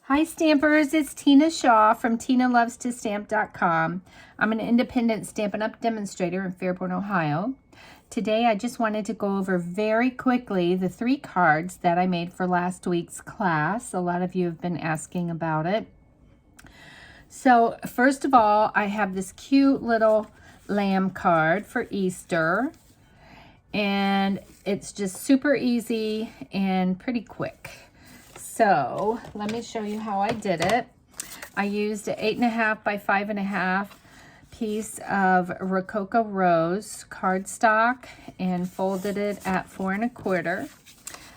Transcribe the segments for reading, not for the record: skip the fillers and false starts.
Hi Stampers, it's Tina Shaw from TinaLovesToStamp.com. I'm an independent Stampin' Up! Demonstrator in Fairborn, Ohio. Today I just wanted to go over very quickly the 3 cards that I made for last week's class. A lot of you have been asking about it. So first of all, I have this cute little lamb card for Easter. And it's just super easy and pretty quick. So let me show you how I did it. I used an 8.5 by 5.5 piece of Rococo Rose cardstock and folded it at 4 1/4.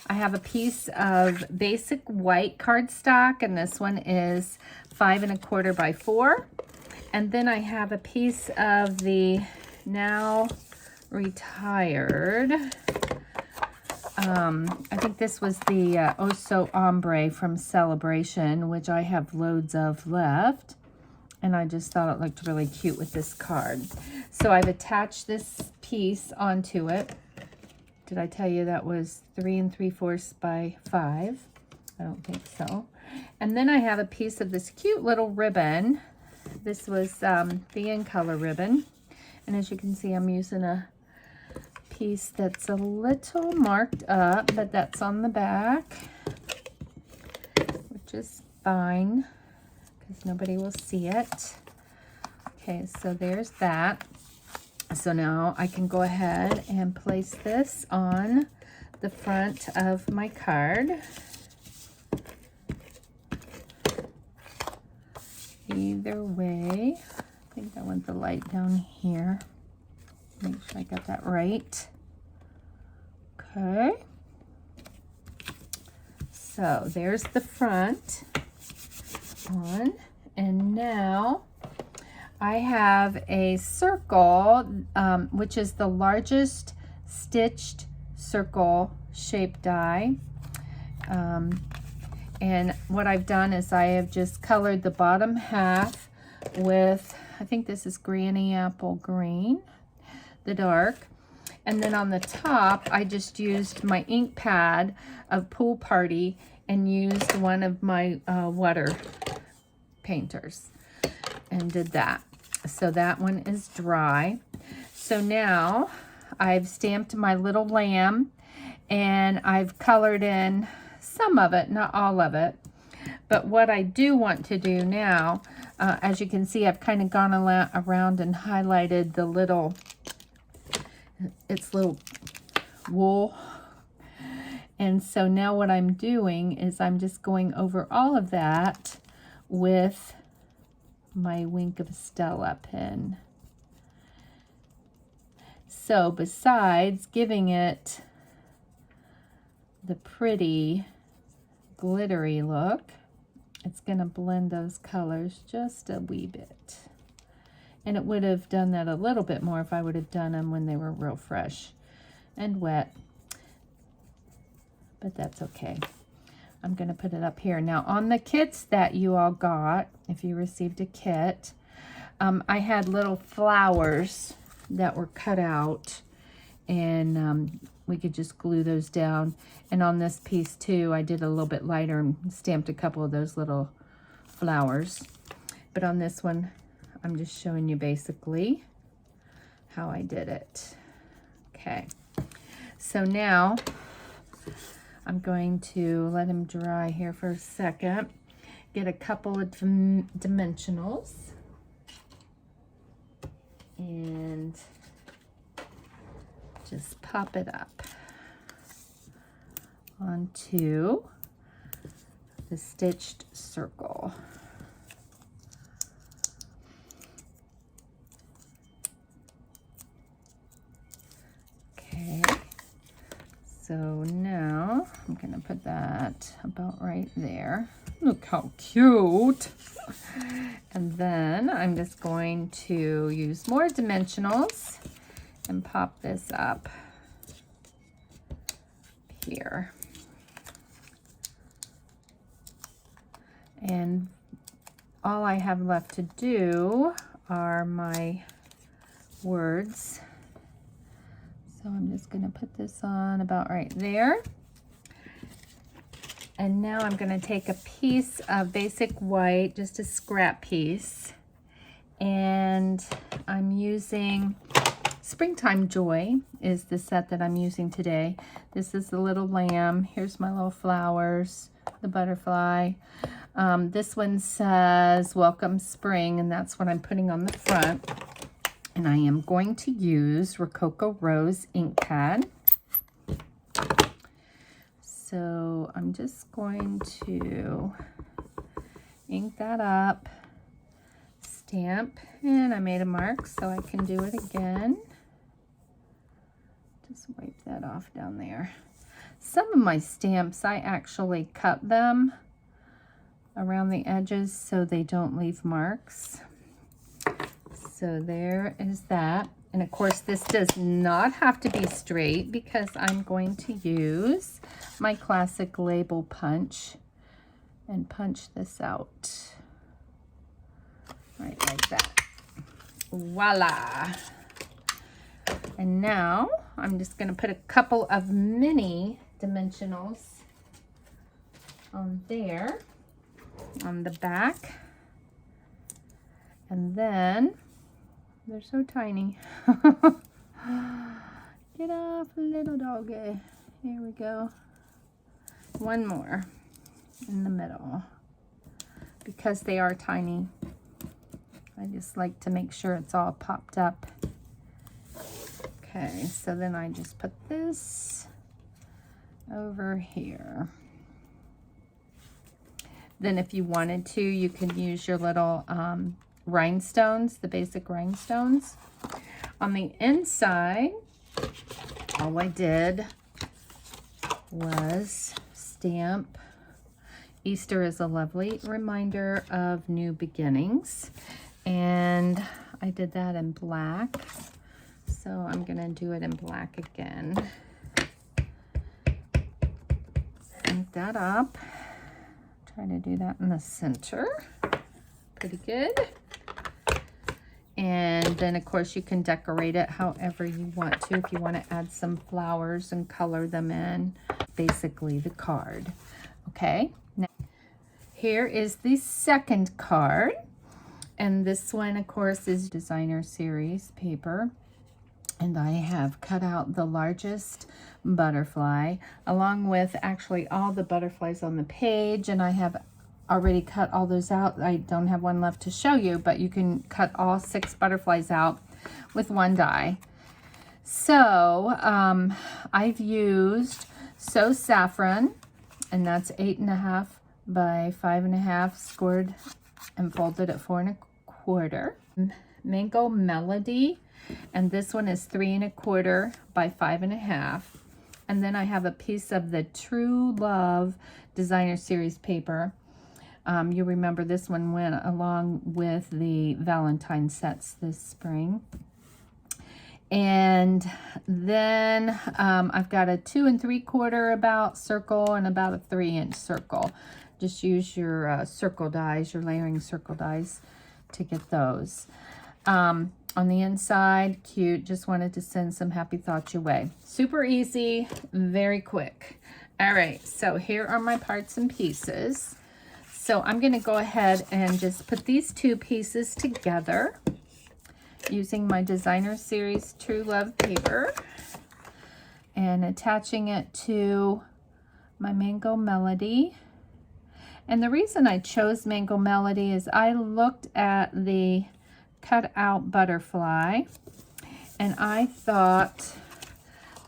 I have a piece of basic white cardstock, and this one is 5 1/4 by 4. And then I have a piece of the now retired, I think this was the Oso Ombre from Celebration, which I have loads of left, and I just thought it looked really cute with this card. So I've attached this piece onto it. Did I tell you that was 3 3/4 by 5? I don't think so. And then I have a piece of this cute little ribbon. This was the In Color ribbon, and as you can see, I'm using a piece that's a little marked up, but that's on the back, which is fine because nobody will see it. Okay, so there's that. So now I can go ahead and place this on the front of my card. Either way, I think I want the light down here. Make sure I got that right. Okay. So there's the front on. And now I have a circle, which is the largest stitched circle shaped die. And what I've done is I have just colored the bottom half with, I think this is Granny Apple Green, the dark. And then on the top, I just used my ink pad of Pool Party and used one of my water painters and did that. So that one is dry. So now I've stamped my little lamb and I've colored in some of it, not all of it. But what I do want to do now, as you can see, I've kind of gone around and highlighted the little, its little wool. And so now what I'm doing is I'm just going over all of that with my Wink of Stella pen. So besides giving it the pretty glittery look, it's going to blend those colors just a wee bit. And it would have done that a little bit more if I would have done them when they were real fresh and wet. But that's okay. I'm going to put it up here. Now on the kits that you all got, if you received a kit, I had little flowers that were cut out, and we could just glue those down. And on this piece too, I did a little bit lighter and stamped a couple of those little flowers. But on this one, I'm just showing you basically how I did it. Okay, so now I'm going to let him dry here for a second. Get a couple of dimensionals and just pop it up onto the stitched circle. Okay, so now I'm gonna put that about right there. Look how cute. And then I'm just going to use more dimensionals and pop this up here. And all I have left to do are my words. So I'm just going to put this on about right there. And now I'm going to take a piece of basic white, just a scrap piece, and I'm using Springtime Joy is the set that I'm using today. This is the little lamb. Here's my little flowers, the butterfly. This one says Welcome Spring, and that's what I'm putting on the front. And I am going to use Rococo Rose ink pad. So I'm just going to ink that up, stamp, and I made a mark so I can do it again. Just wipe that off down there. Some of my stamps, I actually cut them around the edges so they don't leave marks. So there is that. And of course, this does not have to be straight because I'm going to use my classic label punch and punch this out. Right like that. Voila. And now I'm just going to put a couple of mini dimensionals on there, on the back. And then they're so tiny. Get off, little doggy. Here we go. One more in the middle. Because they are tiny, I just like to make sure it's all popped up. Okay, so then I just put this over here. Then if you wanted to, you can use your little rhinestones, the basic rhinestones. On the inside, all I did was stamp Easter is a lovely reminder of new beginnings. And I did that in black. So I'm gonna do it in black again. Ink that up. Try to do that in the center. Pretty good. And then of course you can decorate it however you want to. If you want to add some flowers and color them in, basically the card. Okay, now here is the second card. And this one of course is designer series paper. And I have cut out the largest butterfly along with actually all the butterflies on the page, and I have already cut all those out. I don't have one left to show you, but you can cut all 6 butterflies out with one die. So I've used So Saffron, and that's 8.5 by 5.5 scored and folded at 4 1/4. Mango Melody, and this one is 3 1/4 by 5.5. And then I have a piece of the True Love designer series paper. You remember this one went along with the Valentine sets this spring. And then I've got a 2 3/4 about circle and about a 3-inch circle. Just use your circle dies, your layering circle dies to get those. On the inside, cute, just wanted to send some happy thoughts your way. Super easy, very quick. All right, so here are my parts and pieces. So I'm gonna go ahead and just put these 2 pieces together using my designer series True Love paper and attaching it to my Mango Melody. And the reason I chose Mango Melody is I looked at the cut out butterfly and I thought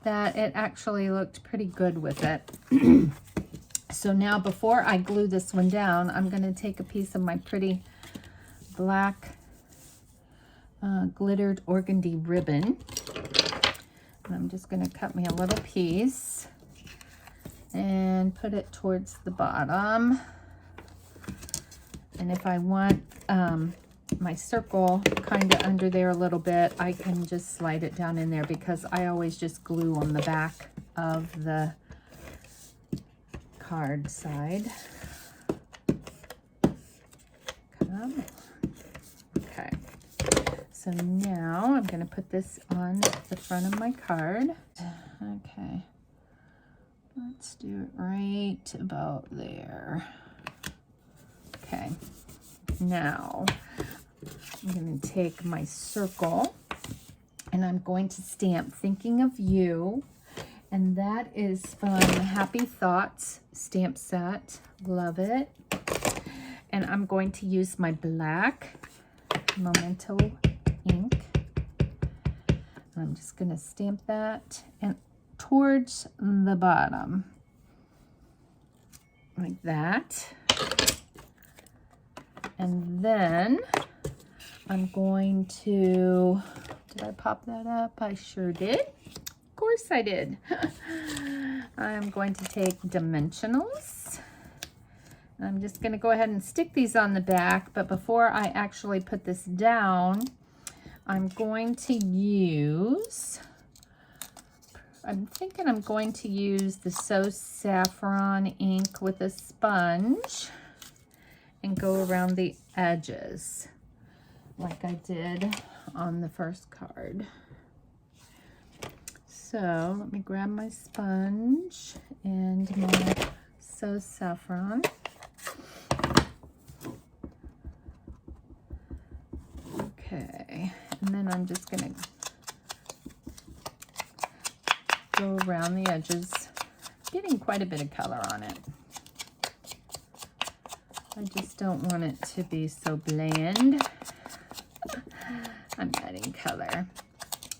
that it actually looked pretty good with it. So now before I glue this one down, I'm going to take a piece of my pretty black glittered organdy ribbon, and I'm just going to cut me a little piece and put it towards the bottom. And if I want my circle kind of under there a little bit, I can just slide it down in there because I always just glue on the back of the card side. Come. Okay, so now I'm going to put this on the front of my card. Okay, let's do it right about there. Okay, now I'm going to take my circle and I'm going to stamp Thinking of You. And that is from Happy Thoughts stamp set. Love it. And I'm going to use my black Memento ink. I'm just going to stamp that and towards the bottom. Like that. And then I'm going to, did I pop that up? I sure did. Of course I did. I'm going to take dimensionals. I'm just going to go ahead and stick these on the back, but before I actually put this down, I'm going to use, I'm thinking I'm going to use the So Saffron ink with a sponge and go around the edges like I did on the first card. So let me grab my sponge and my So Saffron. Okay, and then I'm just gonna go around the edges, getting quite a bit of color on it. I just don't want it to be so bland. I'm adding color.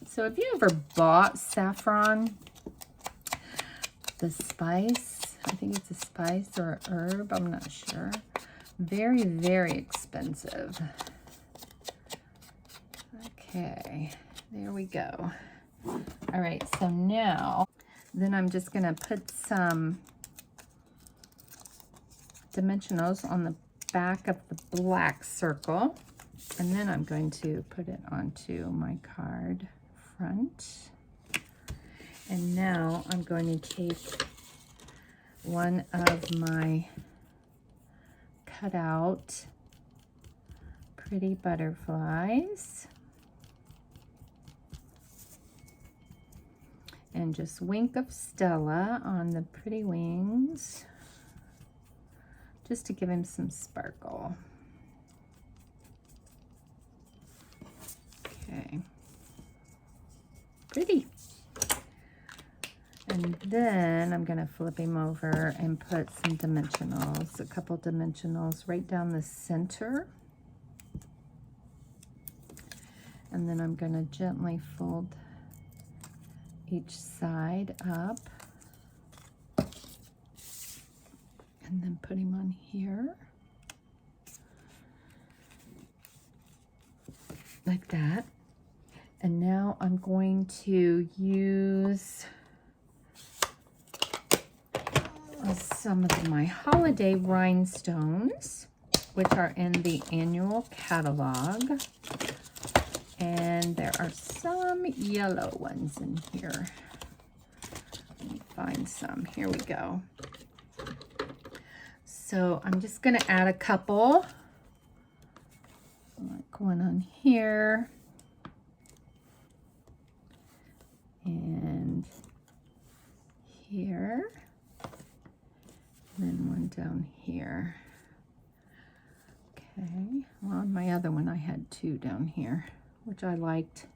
So have you ever bought saffron? The spice, I think it's a spice or a herb, I'm not sure. Very, very expensive. Okay, there we go. All right, so now, then I'm just gonna put some dimensionals on the back of the black circle, and then I'm going to put it onto my card front. And now I'm going to take one of my cutout pretty butterflies and just wink of Stella on the pretty wings, just to give him some sparkle. Okay, pretty. And then I'm gonna flip him over and put some dimensionals, a couple dimensionals right down the center. And then I'm gonna gently fold each side up and then put him on here like that. And now I'm going to use some of my holiday rhinestones, which are in the annual catalog. And there are some yellow ones in here. Let me find some. Here we go. So I'm just going to add a couple. Like one on here. And here. And then one down here. Okay. Well, on my other one I had two down here, which I liked.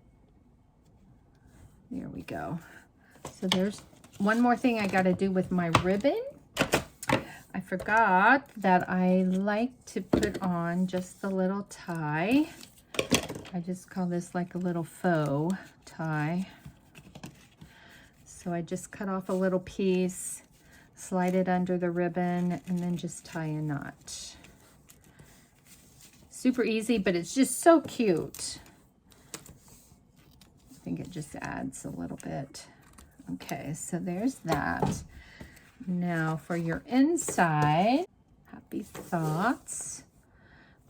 There we go. So there's one more thing I got to do with my ribbon. I forgot that I like to put on just the little tie. I just call this like a little faux tie. So I just cut off a little piece, slide it under the ribbon, and then just tie a knot. Super easy, but it's just so cute. I think it just adds a little bit. Okay, so there's that. Now for your inside, happy thoughts.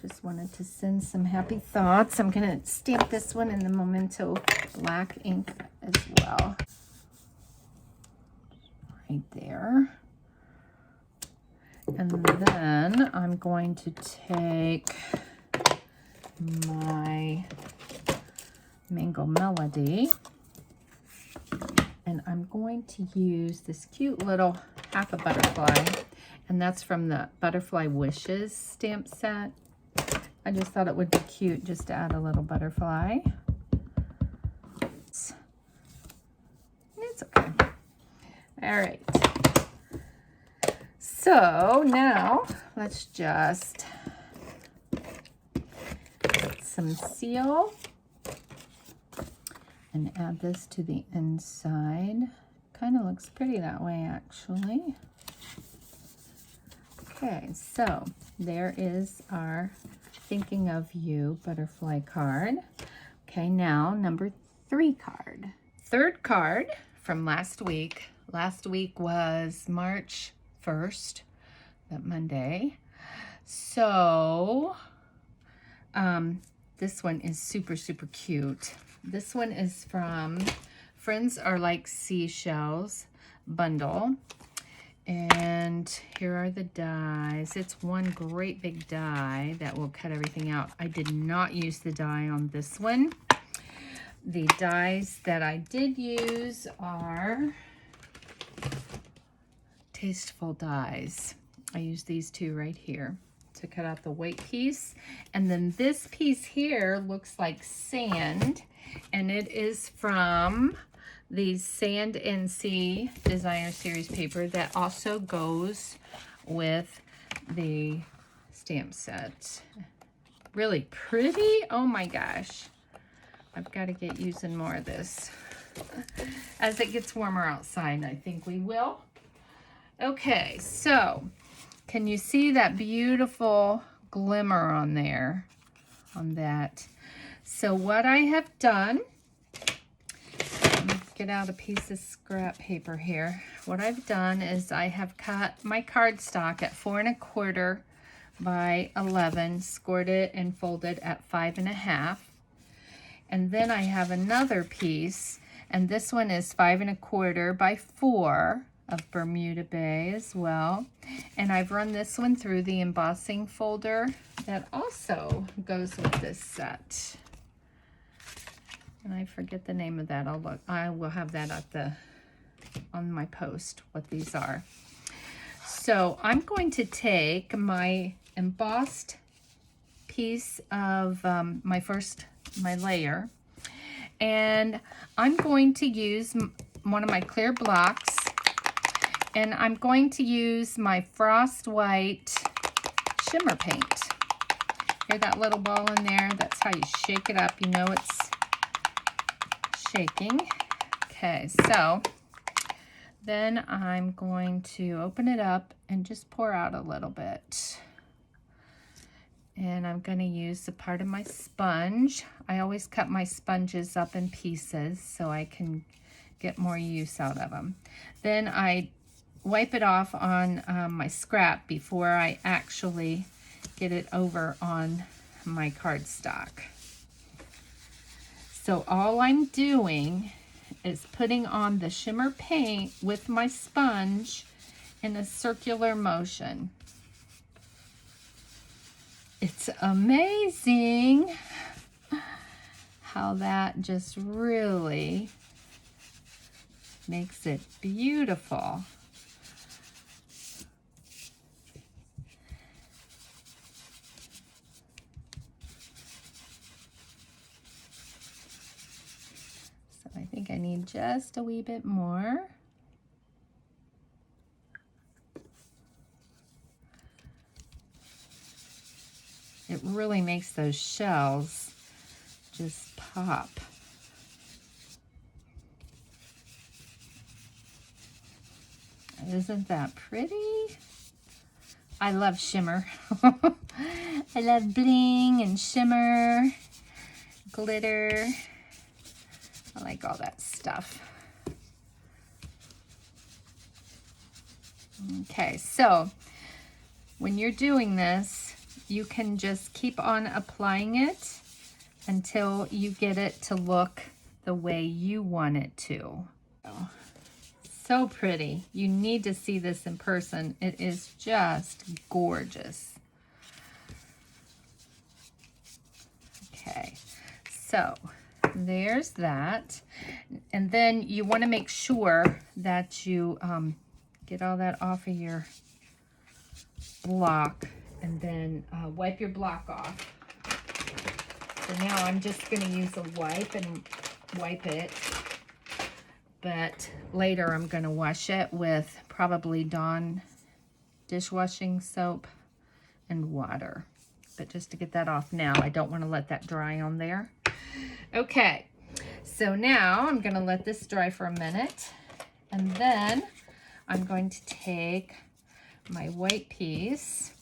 Just wanted to send some happy thoughts. I'm gonna stamp this one in the Memento black ink as well. Right there. And then I'm going to take my Mango Melody And I'm going to use this cute little half a butterfly, and that's from the Butterfly Wishes stamp set. I just thought it would be cute just to add a little butterfly. It's okay. All right. So now let's just put some seal and add this to the inside. Kind of looks pretty that way, actually. Okay, so there is our Thinking of You butterfly card. Okay, now number 3 card. Third card from last week. Last week was March 1st, that Monday. So this one is super, super cute. This one is from Friends Are Like Seashells bundle. And here are the dies. It's one great big die that will cut everything out. I did not use the die on this one. The dies that I did use are Tasteful dies. I use these 2 right here to cut out the white piece. And then this piece here looks like sand, and it is from the Sand and Sea Designer Series paper that also goes with the stamp set. Really pretty. Oh my gosh. I've got to get using more of this. As it gets warmer outside, I think we will. Okay, so can you see that beautiful glimmer on there? On that. So what I have done, let me get out a piece of scrap paper here. What I've done is I have cut my cardstock at 4 1/4 by 11, scored it and folded at 5 1/2. And then I have another piece, and this one is 5 1/4 by 4 of Bermuda Bay as well. And I've run this one through the embossing folder that also goes with this set. And I forget the name of that. I will have that on my post, what these are. So I'm going to take my embossed piece of my layer, and I'm going to use one of my clear blocks, and I'm going to use my Frost White shimmer paint. Hear that little ball in there? That's how you shake it up. You know it's shaking. Okay, so then I'm going to open it up and just pour out a little bit. And I'm going to use a part of my sponge. I always cut my sponges up in pieces so I can get more use out of them. Then I wipe it off on my scrap before I actually get it over on my cardstock. So all I'm doing is putting on the shimmer paint with my sponge in a circular motion. It's amazing how that just really makes it beautiful. So I think I need just a wee bit more. It really makes those shells just pop. Isn't that pretty? I love shimmer. I love bling and shimmer, glitter. I like all that stuff. Okay, so when you're doing this, you can just keep on applying it until you get it to look the way you want it to. So pretty. You need to see this in person. It is just gorgeous. Okay, so there's that. And then you want to make sure that you get all that off of your block, and then wipe your block off. So now I'm just going to use a wipe and wipe it. But later I'm going to wash it with probably Dawn dishwashing soap and water. But just to get that off now, I don't want to let that dry on there. Okay, so now I'm going to let this dry for a minute. And then I'm going to take my white piece.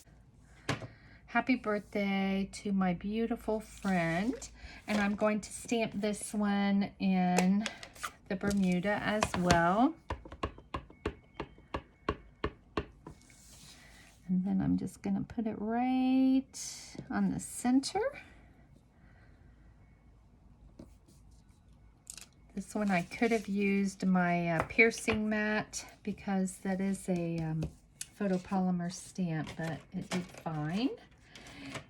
Happy birthday to my beautiful friend. And I'm going to stamp this one in the Bermuda as well. And then I'm just going to put it right on the center. This one I could have used my piercing mat because that is a photopolymer stamp, but it did fine.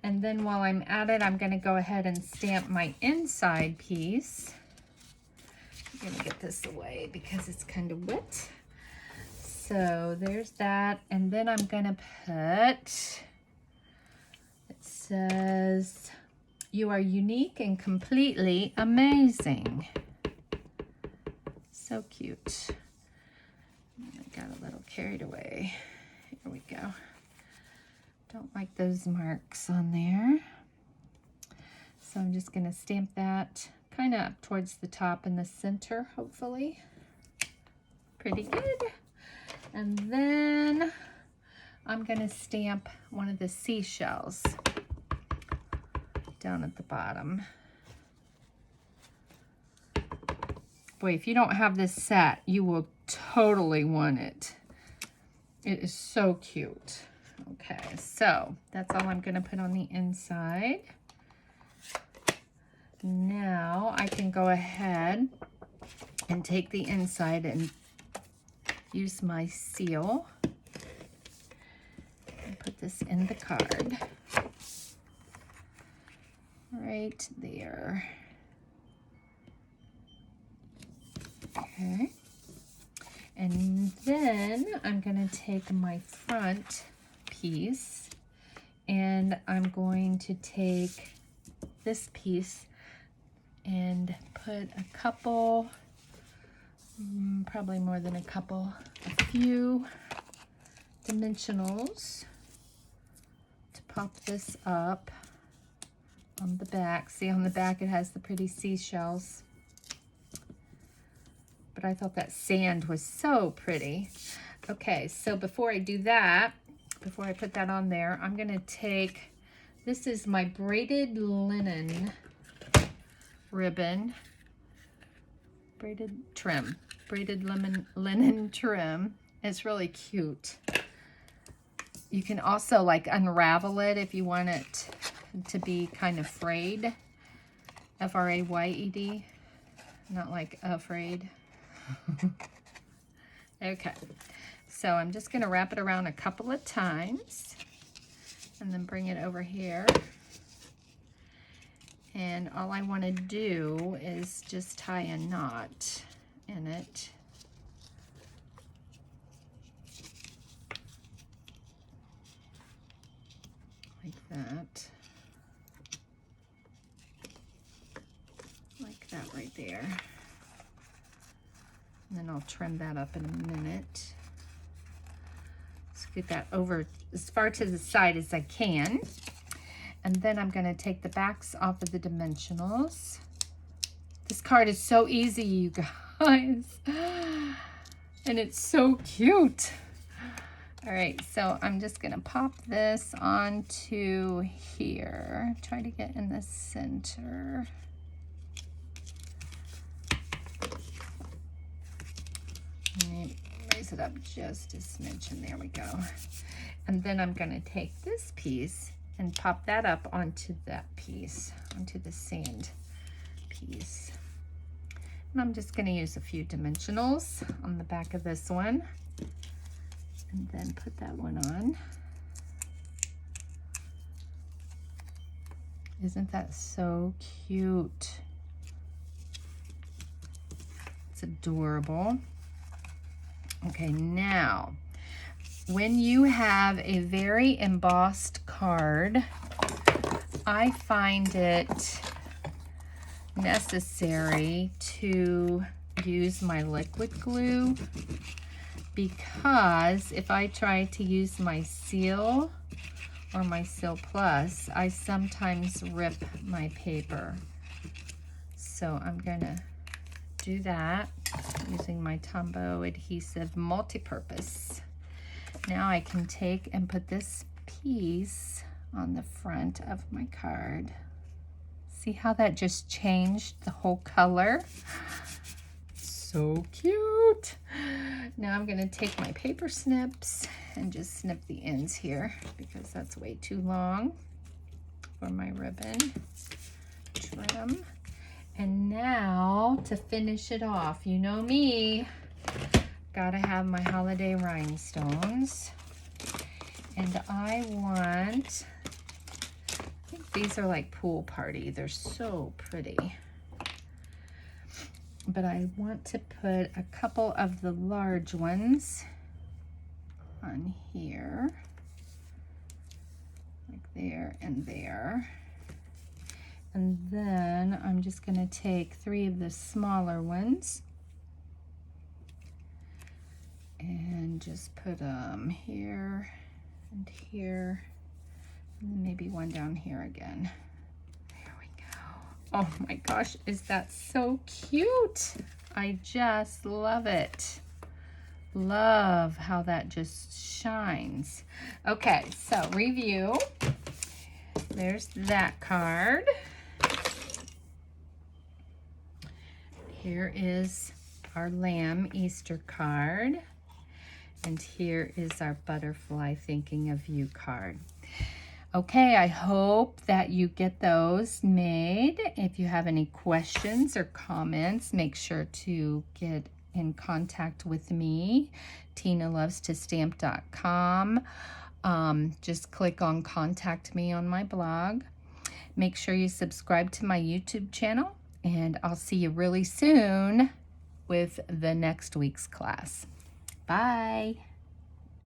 And then while I'm at it, I'm going to go ahead and stamp my inside piece. I'm going to get this away because it's kind of wet. So there's that. And then I'm going to put, it says, "You are unique and completely amazing." So cute. I got a little carried away. Here we go. Don't like those marks on there. So I'm just going to stamp that kind of up towards the top in the center, hopefully. Pretty good. And then I'm going to stamp one of the seashells down at the bottom. Boy, if you don't have this set, you will totally want it. It is so cute. Okay, so that's all I'm going to put on the inside. Now I can go ahead and take the inside and use my seal and put this in the card. Right there. Okay. And then I'm going to take my front piece and I'm going to take this piece and put a couple, probably more than a couple, a few dimensionals to pop this up on the back. See, on the back it has the pretty seashells. But I thought that sand was so pretty. Okay, so before I do that, before I put that on there, I'm going to take, this is my braided linen ribbon, braided linen trim. It's really cute. You can also like unravel it if you want it to be kind of frayed, F-R-A-Y-E-D, not like afraid. Okay, so I'm just going to wrap it around a couple of times and then bring it over here. And all I want to do is just tie a knot in it. Like that. Like that right there. And then I'll trim that up in a minute. Let's get that over as far to the side as I can. And then I'm going to take the backs off of the dimensionals. This card is so easy, you guys. And it's so cute. All right, so I'm just going to pop this onto here. Try to get in the center. Raise it up just a smidge, and there we go. And then I'm going to take this piece and pop that up onto that piece, onto the sand piece. And I'm just going to use a few dimensionals on the back of this one, and then put that one on. Isn't that so cute? adorable. Okay, now, when you have a very embossed card, I find it necessary to use my liquid glue, because if I try to use my seal or my Seal Plus, I sometimes rip my paper. So I'm gonna do that using my Tombow adhesive multi-purpose. Now I can take and put this piece on the front of my card. See how that just changed the whole color? So cute. Now I'm gonna take my paper snips and just snip the ends here because that's way too long for my ribbon trim. And now to finish it off, you know me, gotta have my holiday rhinestones. And I want, I think these are like pool party. They're so pretty. But I want to put a couple of the large ones on here, like there and there. And then I'm just going to take 3 of the smaller ones and just put them here and here, and then maybe one down here again. There we go. Oh my gosh, is that so cute? I just love it. Love how that just shines. Okay, so review. There's that card. Here is our lamb Easter card. And here is our butterfly thinking of you card. Okay, I hope that you get those made. If you have any questions or comments, make sure to get in contact with me, TinaLovesToStamp.com. Just click on Contact Me on my blog. Make sure you subscribe to my YouTube channel, and I'll see you really soon with the next week's class. Bye.